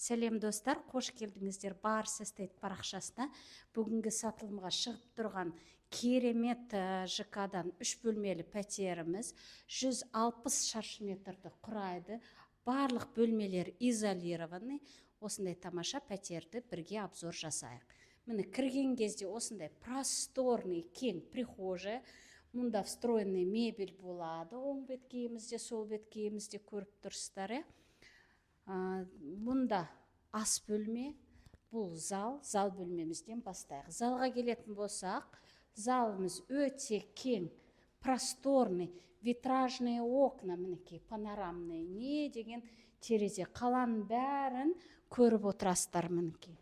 Сәлем достар, қош келдіңіздер Барс Эстейт парақшасына. Бүгінгі сатылымға шығып тұрған керемет ЖК-дан 3 бөлмелі пәтеріміз 160 шаршы метрді құрайды. Барлық бөлмелер изолированный. Осындай тамаша пәтерді бірге обзор жасайық. Міне кірген кезде осындай просторный, кең прихожая. Мұнда встроенный мебель болады. Оң беткейімізде, сол беткейімізде көріп тұрсыздар. Мұнда ас бөлме, бұл зал бөлмемізден бастайық. Залға келетін болсақ, залымыз өте кең, просторный, витражные окна, мінекей, панорамный, не деген терезе. Қаланың бәрін көріп отырасыздар, мінекей.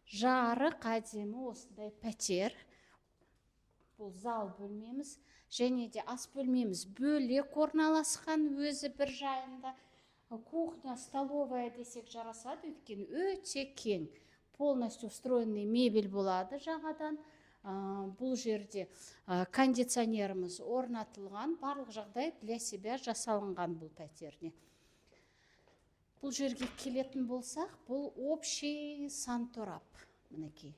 Жарық әдемі осындай пәтер. Бұл зал бөлмеміз, және де ас бөлмеміз бөлек орналасқан, өзі бір жайында. Кухня, столовая десек жарасады, өйткені өте кең. Полностью встроенный мебель болады жағадан. Бұл жерде кондиционеріміз орнатылған, барлық жағдай для себя жасалынған бұл пәтерде. Бұл жерге келетін болсақ, бұл общий санторап. Мінекей.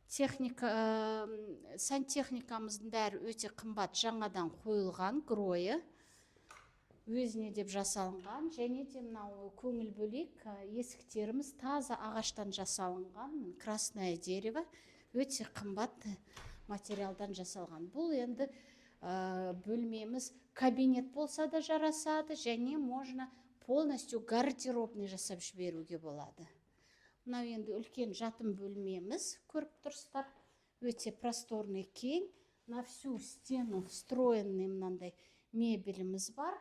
Сантехникамыздың бәрі өте қымбат, жаңадан қойылған гройы. Өзіне деп жасалынған, және де мынау көңіл бөлек есіктеріміз таза ағаштан жасалынған, красное дерево, өте қымбат материалдан жасалған. Бұл енді бөлмеміз кабинет болса да жарасады, және можно полностью гардеробный жасап жіберуге болады. Мынау енді үлкен жатын бөлмеміз, көріп тұрсыздар, өте просторный кең, на всю стену встроенный мынандай мебеліміз бар.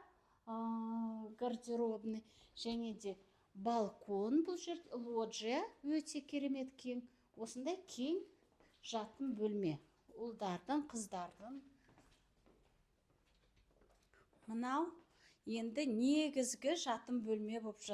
Гардеробный, және де балкон, бұл жерде лоджия, өте керемет кең. Осындай кең жатын бөлме. Ұлдардың, қыздардың. Мынау енді негізгі жатын бөлме болып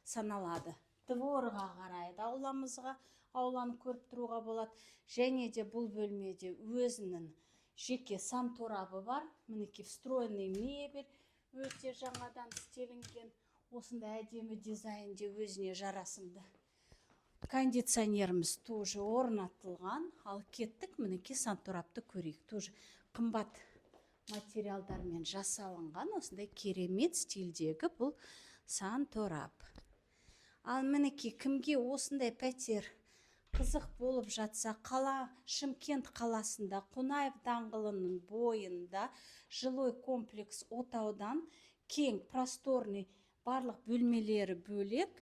саналады. Дворға қарайды ауламызға, ауланы көріп тұруға болады. Және де бұл бөлмеде өзінің жеке санторабы бар. Мінекей встроенный мебель. Өте жаңадан істелінген, осындай әдемі дизайнде өзіне жарасымды. Кондиционеріміз тоже орнатылған, ал кеттік мінекей санторапты көрейік. Тоже қымбат материалдармен жасалынған, осындай керемет стильдегі бұл санторап. Ал мінекей кімге осындай пәтер қызық болып жатса, Шымкент қаласында, Қонаев даңғылының бойында жилой комплекс отаудан кең, просторный, барлық бөлмелері бөлек,